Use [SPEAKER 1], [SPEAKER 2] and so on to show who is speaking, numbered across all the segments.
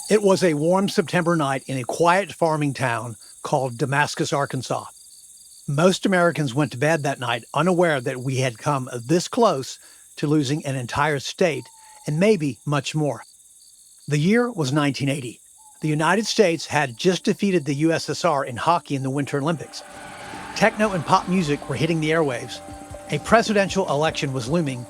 [SPEAKER 1] It was a warm September night in a quiet farming town called Damascus, Arkansas. Most Americans went to bed that night unaware that we had come this close to losing an entire state and maybe much more. The year was 1980. The United States had just defeated the USSR in hockey in the Winter Olympics. Techno and pop music were hitting the airwaves. A presidential election was looming.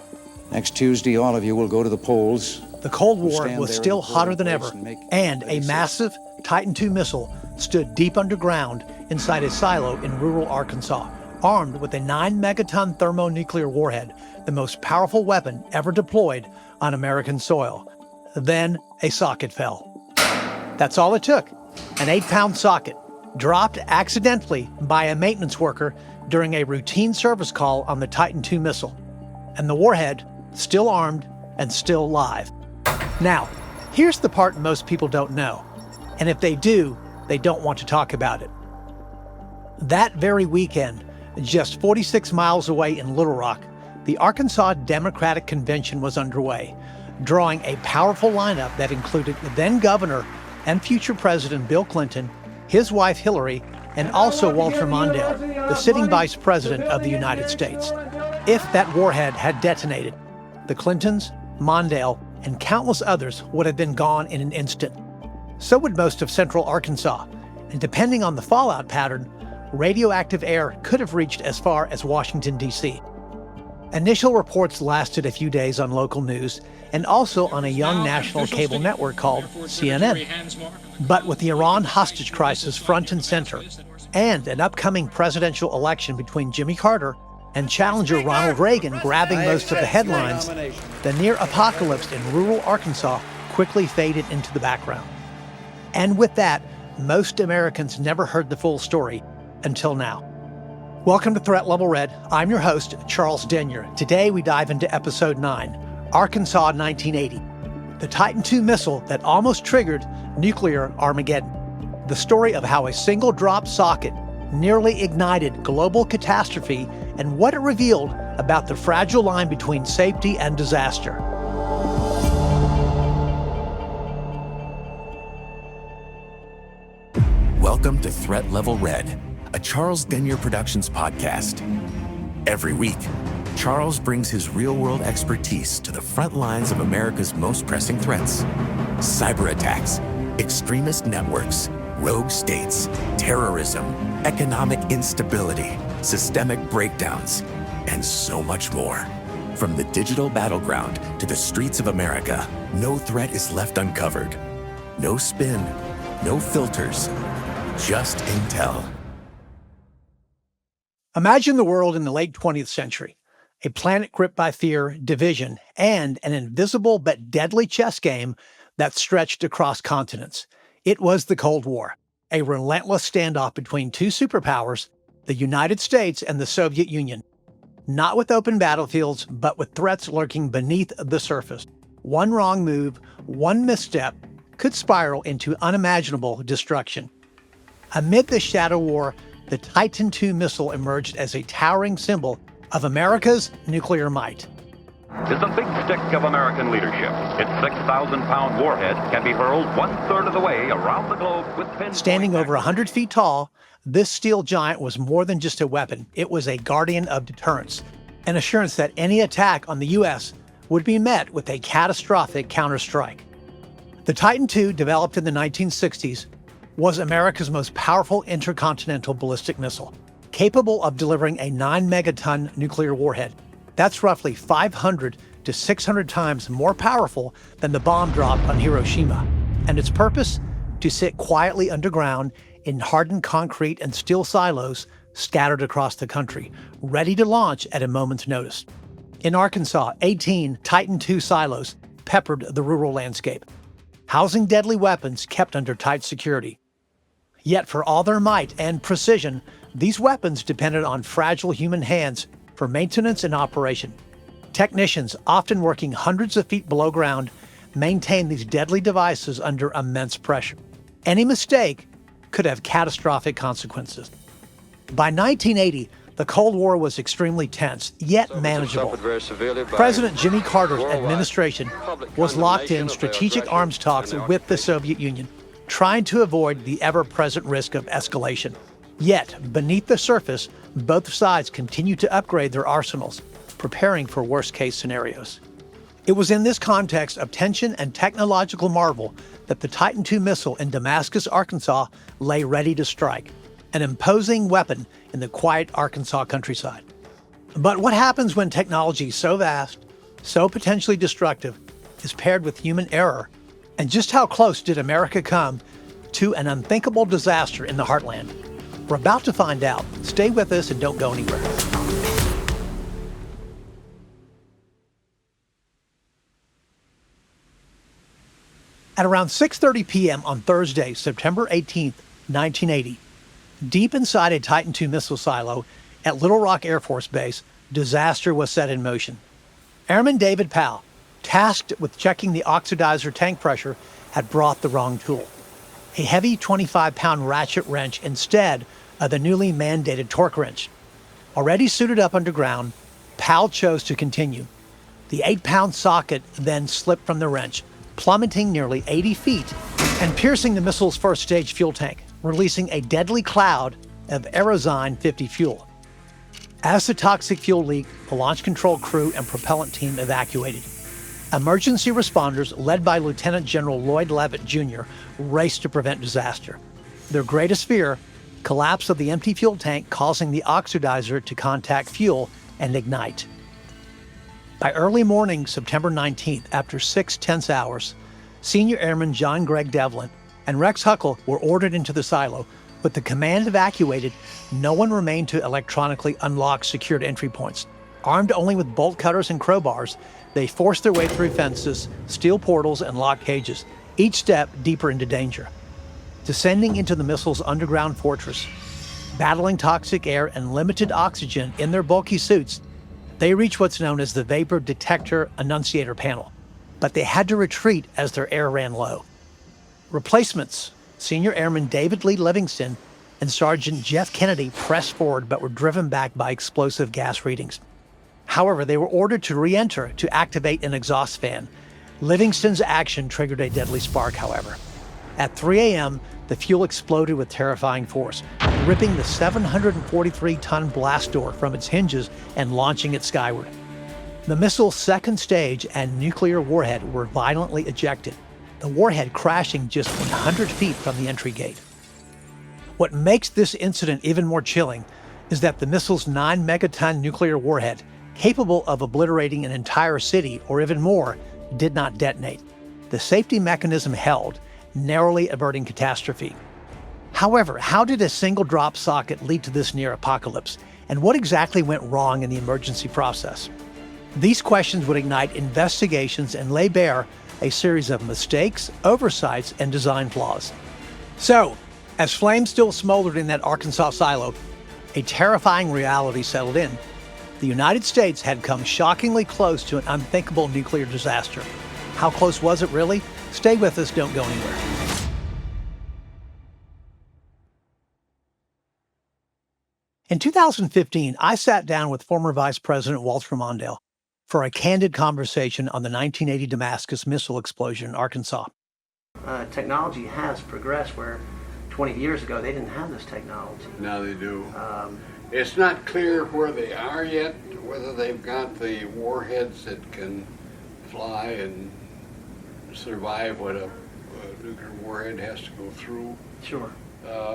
[SPEAKER 2] Next Tuesday, all of you will go to the polls.
[SPEAKER 1] The Cold War was still hotter than ever, and a massive Titan II missile stood deep underground inside a silo in rural Arkansas, armed with a 9-megaton thermonuclear warhead, the most powerful weapon ever deployed on American soil. Then a socket fell. That's all it took. An 8-pound socket, dropped accidentally by a maintenance worker during a routine service call on the Titan II missile. And the warhead, still armed and still live. Now, here's the part most people don't know. And if they do, they don't want to talk about it. That very weekend, just 46 miles away in Little Rock, the Arkansas Democratic Convention was underway, drawing a powerful lineup that included then Governor and future President Bill Clinton, his wife Hillary, and also Walter Mondale, the sitting Vice President of the United States. If that warhead had detonated, the Clintons, Mondale, and countless others would have been gone in an instant. So would most of central Arkansas, and depending on the fallout pattern, radioactive air could have reached as far as Washington, D.C. Initial reports lasted a few days on local news and also on a young national cable network called CNN. But with the Iran hostage crisis front and center, and an upcoming presidential election between Jimmy Carter and challenger Ronald Reagan grabbing most of the headlines, the near apocalypse in rural Arkansas quickly faded into the background. And with that, most Americans never heard the full story until now. Welcome to Threat Level Red. I'm your host, Charles Denyer. Today we dive into Episode 9, Arkansas 1980, the Titan II missile that almost triggered nuclear Armageddon. The story of how a single drop socket nearly ignited global catastrophe and what it revealed about the fragile line between safety and disaster.
[SPEAKER 3] Welcome to Threat Level Red, a Charles Denyer Productions podcast. Every week, Charles brings his real-world expertise to the front lines of America's most pressing threats. Cyber attacks, extremist networks, rogue states, terrorism, economic instability, systemic breakdowns, and so much more. From the digital battleground to the streets of America, no threat is left uncovered. No spin, no filters, just intel.
[SPEAKER 1] Imagine the world in the late 20th century, a planet gripped by fear, division, and an invisible but deadly chess game that stretched across continents. It was the Cold War, a relentless standoff between two superpowers, the United States and the Soviet Union. Not with open battlefields, but with threats lurking beneath the surface. One wrong move, one misstep, could spiral into unimaginable destruction. Amid the shadow war, the Titan II missile emerged as a towering symbol of America's nuclear might.
[SPEAKER 4] It's a big stick of American leadership. Its 6,000-pound warhead can be hurled one-third of the way around the globe with pinpoint.
[SPEAKER 1] Standing over 100 feet tall, this steel giant was more than just a weapon. It was a guardian of deterrence, an assurance that any attack on the U.S. would be met with a catastrophic counterstrike. The Titan II, developed in the 1960s, was America's most powerful intercontinental ballistic missile, capable of delivering a 9-megaton nuclear warhead. That's roughly 500 to 600 times more powerful than the bomb dropped on Hiroshima. And its purpose? To sit quietly underground in hardened concrete and steel silos scattered across the country, ready to launch at a moment's notice. In Arkansas, 18 Titan II silos peppered the rural landscape, housing deadly weapons kept under tight security. Yet for all their might and precision, these weapons depended on fragile human hands for maintenance and operation. Technicians, often working hundreds of feet below ground, maintain these deadly devices under immense pressure. Any mistake could have catastrophic consequences. By 1980, The Cold War was extremely tense, yet manageable. President Jimmy Carter's administration was locked in strategic arms talks with the Soviet Union, trying to avoid the ever-present risk of escalation. Yet, beneath the surface, both sides continued to upgrade their arsenals, preparing for worst-case scenarios. It was in this context of tension and technological marvel that the Titan II missile in Damascus, Arkansas, lay ready to strike, an imposing weapon in the quiet Arkansas countryside. But what happens when technology so vast, so potentially destructive, is paired with human error? And just how close did America come to an unthinkable disaster in the heartland? We're about to find out. Stay with us and don't go anywhere. At around 6:30 p.m. on Thursday, September 18, 1980, deep inside a Titan II missile silo at Little Rock Air Force Base, disaster was set in motion. Airman David Powell, tasked with checking the oxidizer tank pressure, had brought the wrong tool. A heavy 25-pound ratchet wrench instead of the newly mandated torque wrench. Already suited up underground, Powell chose to continue. The 8-pound socket then slipped from the wrench, plummeting nearly 80 feet and piercing the missile's first stage fuel tank, releasing a deadly cloud of Aerozine 50 fuel. As the toxic fuel leaked, the launch control crew and propellant team evacuated. Emergency responders, led by Lieutenant General Lloyd Leavitt Jr., raced to prevent disaster. Their greatest fear, collapse of the empty fuel tank causing the oxidizer to contact fuel and ignite. By early morning, September 19th, after 6 tense hours, Senior Airman John Greg Devlin and Rex Huckle were ordered into the silo. With the command evacuated, no one remained to electronically unlock secured entry points. Armed only with bolt cutters and crowbars, they forced their way through fences, steel portals, and locked cages, each step deeper into danger. Descending into the missile's underground fortress, battling toxic air and limited oxygen in their bulky suits, they reached what's known as the Vapor Detector Annunciator Panel, but they had to retreat as their air ran low. Replacements, Senior Airman David Lee Livingston and Sergeant Jeff Kennedy, pressed forward but were driven back by explosive gas readings. However, they were ordered to re-enter to activate an exhaust fan. Livingston's action triggered a deadly spark, however. At 3 a.m., the fuel exploded with terrifying force, ripping the 743-ton blast door from its hinges and launching it skyward. The missile's second stage and nuclear warhead were violently ejected, the warhead crashing just 100 feet from the entry gate. What makes this incident even more chilling is that the missile's 9-megaton nuclear warhead, capable of obliterating an entire city or even more, did not detonate. The safety mechanism held, narrowly averting catastrophe. However, how did a single drop socket lead to this near apocalypse? And what exactly went wrong in the emergency process? These questions would ignite investigations and lay bare a series of mistakes, oversights, and design flaws. So, as flames still smoldered in that Arkansas silo, a terrifying reality settled in. The United States had come shockingly close to an unthinkable nuclear disaster. How close was it really? Stay with us, don't go anywhere. In 2015, I sat down with former Vice President Walter Mondale for a candid conversation on the 1980 Damascus missile explosion in Arkansas.
[SPEAKER 5] Technology has progressed where 20 years ago they didn't have this technology.
[SPEAKER 6] Now they do. It's not clear where they are yet, whether they've got the warheads that can fly and survive what a nuclear warhead has to go through.
[SPEAKER 5] Sure.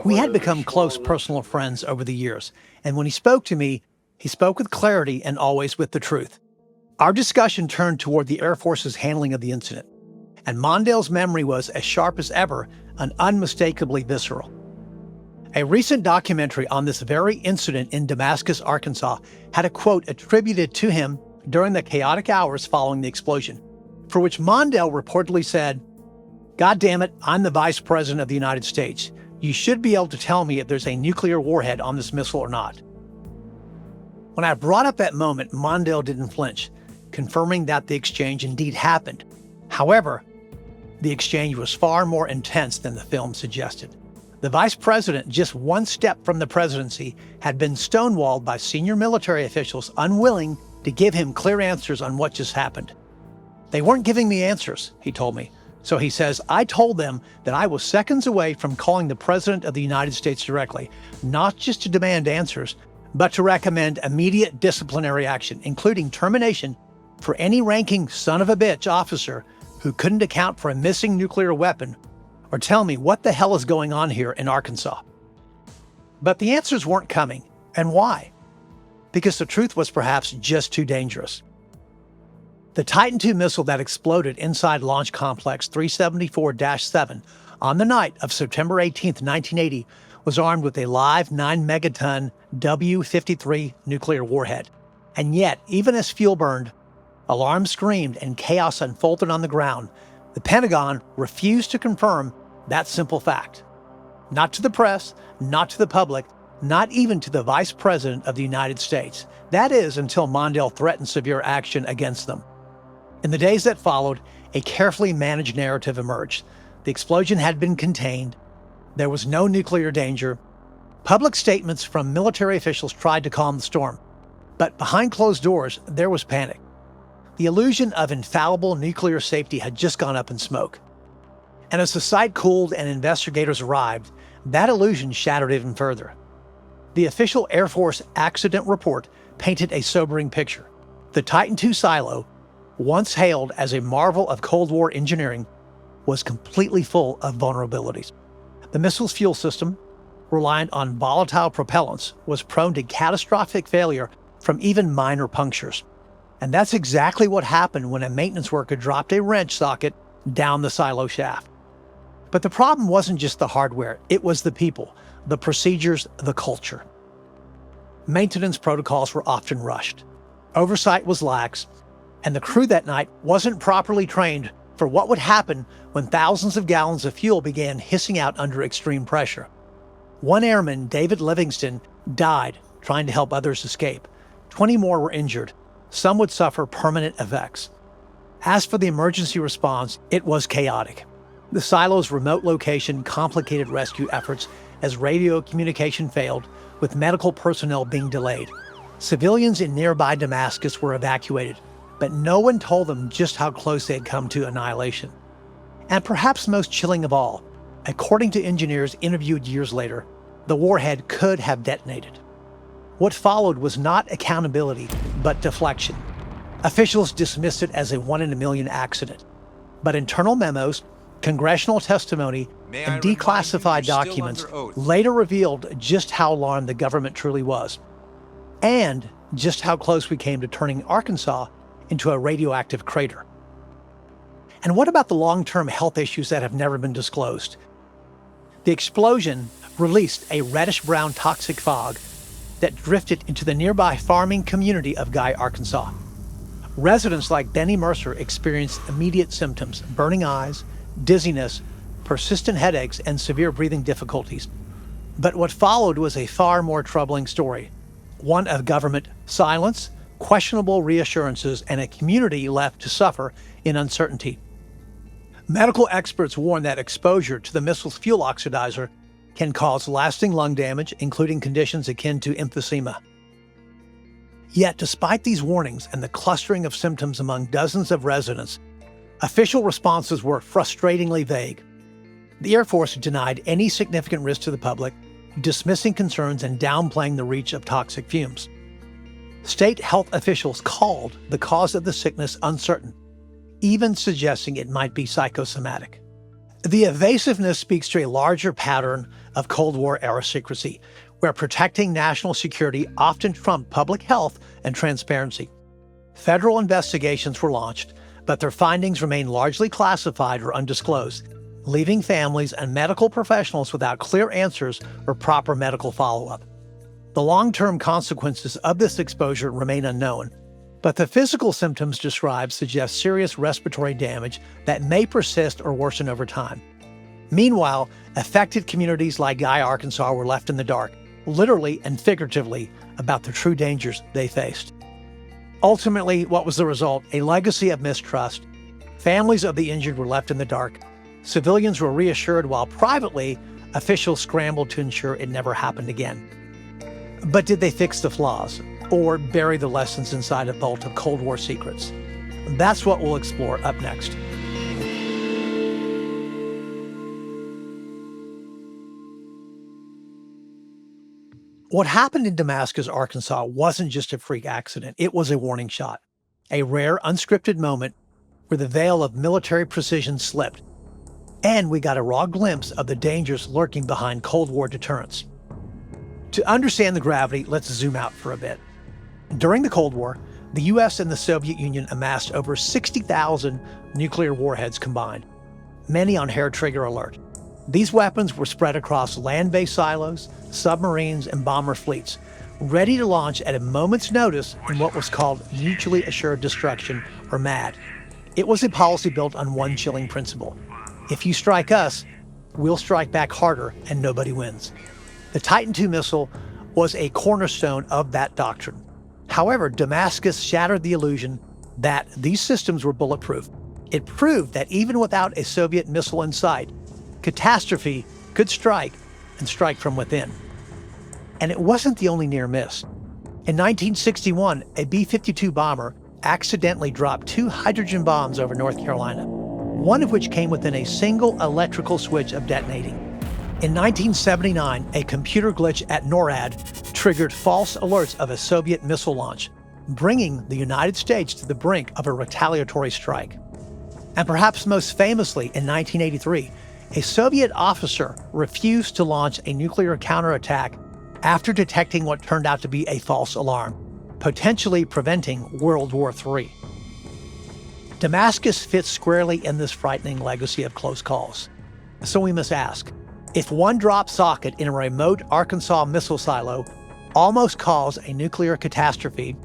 [SPEAKER 1] We had become close personal friends over the years, and when he spoke to me, he spoke with clarity and always with the truth. Our discussion turned toward the Air Force's handling of the incident, and Mondale's memory was as sharp as ever and unmistakably visceral. A recent documentary on this very incident in Damascus, Arkansas, had a quote attributed to him during the chaotic hours following the explosion, for which Mondale reportedly said, "God damn it, I'm the Vice President of the United States. You should be able to tell me if there's a nuclear warhead on this missile or not." When I brought up that moment, Mondale didn't flinch, confirming that the exchange indeed happened. However, the exchange was far more intense than the film suggested. The vice president, just one step from the presidency, had been stonewalled by senior military officials unwilling to give him clear answers on what just happened. They weren't giving me answers, he told me. So he says, I told them that I was seconds away from calling the President of the United States directly, not just to demand answers, but to recommend immediate disciplinary action, including termination for any ranking son of a bitch officer who couldn't account for a missing nuclear weapon or tell me what the hell is going on here in Arkansas. But the answers weren't coming. And why? Because the truth was perhaps just too dangerous. The Titan II missile that exploded inside Launch Complex 374-7 on the night of September 18, 1980, was armed with a live 9-megaton W-53 nuclear warhead. And yet, even as fuel burned, alarms screamed, and chaos unfolded on the ground, the Pentagon refused to confirm that simple fact. Not to the press, not to the public, not even to the Vice President of the United States. That is, until Mondale threatened severe action against them. In the days that followed, a carefully managed narrative emerged. The explosion had been contained. There was no nuclear danger. Public statements from military officials tried to calm the storm. But behind closed doors, there was panic. The illusion of infallible nuclear safety had just gone up in smoke. And as the site cooled and investigators arrived, that illusion shattered even further. The official Air Force accident report painted a sobering picture. The Titan II silo, once hailed as a marvel of Cold War engineering, was completely full of vulnerabilities. The missile's fuel system, reliant on volatile propellants, was prone to catastrophic failure from even minor punctures. And that's exactly what happened when a maintenance worker dropped a wrench socket down the silo shaft. But the problem wasn't just the hardware, it was the people, the procedures, the culture. Maintenance protocols were often rushed. Oversight was lax, and the crew that night wasn't properly trained for what would happen when thousands of gallons of fuel began hissing out under extreme pressure. One airman, David Livingston, died trying to help others escape. 20 more were injured. Some would suffer permanent effects. As for the emergency response, it was chaotic. The silo's remote location complicated rescue efforts as radio communication failed, with medical personnel being delayed. Civilians in nearby Damascus were evacuated, but no one told them just how close they had come to annihilation. And perhaps most chilling of all, according to engineers interviewed years later, the warhead could have detonated. What followed was not accountability, but deflection. Officials dismissed it as a one-in-a-million accident. But internal memos, congressional testimony, and declassified documents later revealed just how alarmed the government truly was, and just how close we came to turning Arkansas into a radioactive crater. And what about the long-term health issues that have never been disclosed? The explosion released a reddish-brown toxic fog that drifted into the nearby farming community of Guy, Arkansas. Residents like Benny Mercer experienced immediate symptoms: burning eyes, dizziness, persistent headaches, and severe breathing difficulties. But what followed was a far more troubling story, one of government silence, questionable reassurances, and a community left to suffer in uncertainty. Medical experts warn that exposure to the missile's fuel oxidizer can cause lasting lung damage, including conditions akin to emphysema. Yet, despite these warnings and the clustering of symptoms among dozens of residents, official responses were frustratingly vague. The Air Force denied any significant risk to the public, dismissing concerns and downplaying the reach of toxic fumes. State health officials called the cause of the sickness uncertain, even suggesting it might be psychosomatic. The evasiveness speaks to a larger pattern of Cold War-era secrecy, where protecting national security often trumped public health and transparency. Federal investigations were launched, but their findings remain largely classified or undisclosed, leaving families and medical professionals without clear answers or proper medical follow-up. The long-term consequences of this exposure remain unknown, but the physical symptoms described suggest serious respiratory damage that may persist or worsen over time. Meanwhile, affected communities like Guy, Arkansas were left in the dark, literally and figuratively, about the true dangers they faced. Ultimately, what was the result? A legacy of mistrust. Families of the injured were left in the dark. Civilians were reassured while privately, Officials scrambled to ensure it never happened again. But did they fix the flaws or bury the lessons inside a vault of Cold War secrets? That's what we'll explore up next. What happened in Damascus, Arkansas wasn't just a freak accident. It was a warning shot, a rare, unscripted moment where the veil of military precision slipped, and we got a raw glimpse of the dangers lurking behind Cold War deterrence. To understand the gravity, let's zoom out for a bit. During the Cold War, the US and the Soviet Union amassed over 60,000 nuclear warheads combined, many on hair-trigger alert. These weapons were spread across land-based silos, submarines, and bomber fleets, ready to launch at a moment's notice in what was called mutually assured destruction, or MAD. It was a policy built on one chilling principle. If you strike us, we'll strike back harder and nobody wins. The Titan II missile was a cornerstone of that doctrine. However, Damascus shattered the illusion that these systems were bulletproof. It proved that even without a Soviet missile in sight, catastrophe could strike, and strike from within. And it wasn't the only near miss. In 1961, a B-52 bomber accidentally dropped 2 hydrogen bombs over North Carolina, one of which came within a single electrical switch of detonating. In 1979, a computer glitch at NORAD triggered false alerts of a Soviet missile launch, bringing the United States to the brink of a retaliatory strike. And perhaps most famously, in 1983, a Soviet officer refused to launch a nuclear counterattack after detecting what turned out to be a false alarm, potentially preventing World War III. Damascus fits squarely in this frightening legacy of close calls. So we must ask, if one drop socket in a remote Arkansas missile silo almost caused a nuclear catastrophe,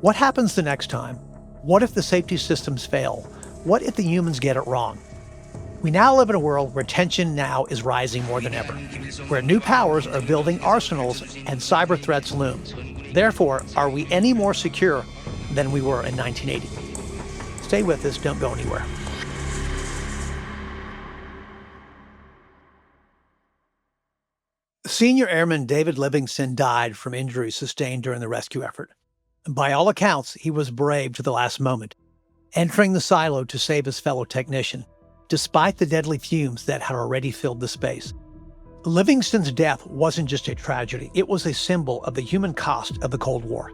[SPEAKER 1] what happens the next time? What if the safety systems fail? What if the humans get it wrong? We now live in a world where tension now is rising more than ever, where new powers are building arsenals and cyber threats loom. Therefore, are we any more secure than we were in 1980? Stay with us, don't go anywhere. Senior Airman David Livingston died from injuries sustained during the rescue effort. By all accounts, he was brave to the last moment, entering the silo to save his fellow technician, despite the deadly fumes that had already filled the space. Livingston's death wasn't just a tragedy, it was a symbol of the human cost of the Cold War.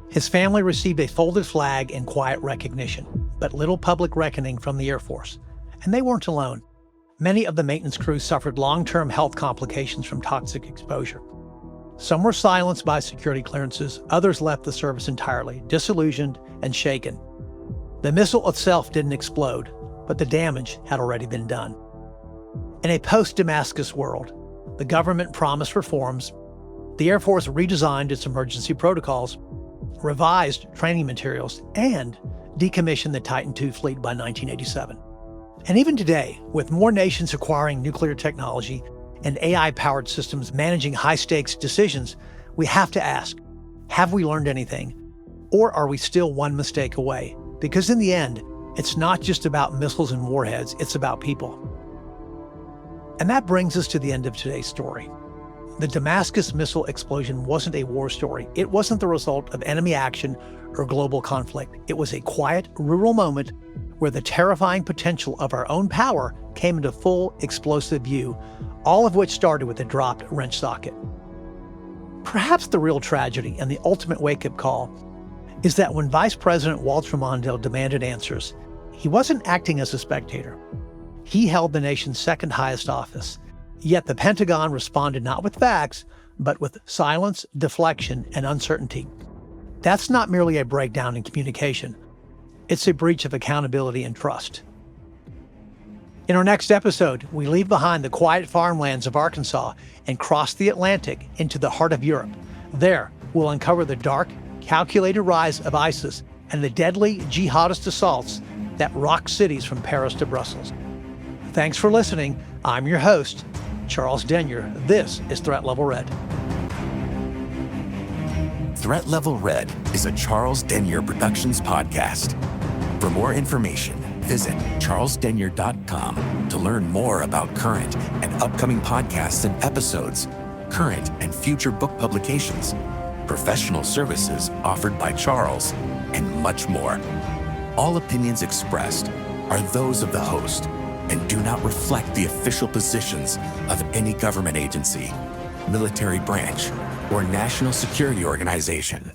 [SPEAKER 1] His family received a folded flag in quiet recognition, but little public reckoning from the Air Force. And they weren't alone. Many of the maintenance crew suffered long-term health complications from toxic exposure. Some were silenced by security clearances, others left the service entirely, disillusioned and shaken. The missile itself didn't explode, but the damage had already been done. In a post-Damascus world, the government promised reforms, the Air Force redesigned its emergency protocols, revised training materials, and decommissioned the Titan II fleet by 1987. And even today, with more nations acquiring nuclear technology and AI-powered systems managing high-stakes decisions, we have to ask, have we learned anything? Or are we still one mistake away? Because in the end, it's not just about missiles and warheads, it's about people. And that brings us to the end of today's story. The Damascus missile explosion wasn't a war story. It wasn't the result of enemy action or global conflict. It was a quiet, rural moment where the terrifying potential of our own power came into full explosive view, all of which started with a dropped wrench socket. Perhaps the real tragedy and the ultimate wake-up call is that when Vice President Walter Mondale demanded answers, he wasn't acting as a spectator. He held the nation's second highest office, yet the Pentagon responded not with facts, but with silence, deflection, and uncertainty. That's not merely a breakdown in communication. It's a breach of accountability and trust. In our next episode, we leave behind the quiet farmlands of Arkansas and cross the Atlantic into the heart of Europe. There, we'll uncover the dark, calculated rise of ISIS and the deadly jihadist assaults that rock cities from Paris to Brussels. Thanks for listening. I'm your host, Charles Denyer. This is Threat Level Red.
[SPEAKER 3] Threat Level Red is a Charles Denyer Productions podcast. For more information, Visit charlesdenyer.com to learn more about current and upcoming podcasts and episodes, current and future book publications, professional services offered by Charles, and much more. All opinions expressed are those of the host and do not reflect the official positions of any government agency, military branch, or national security organization.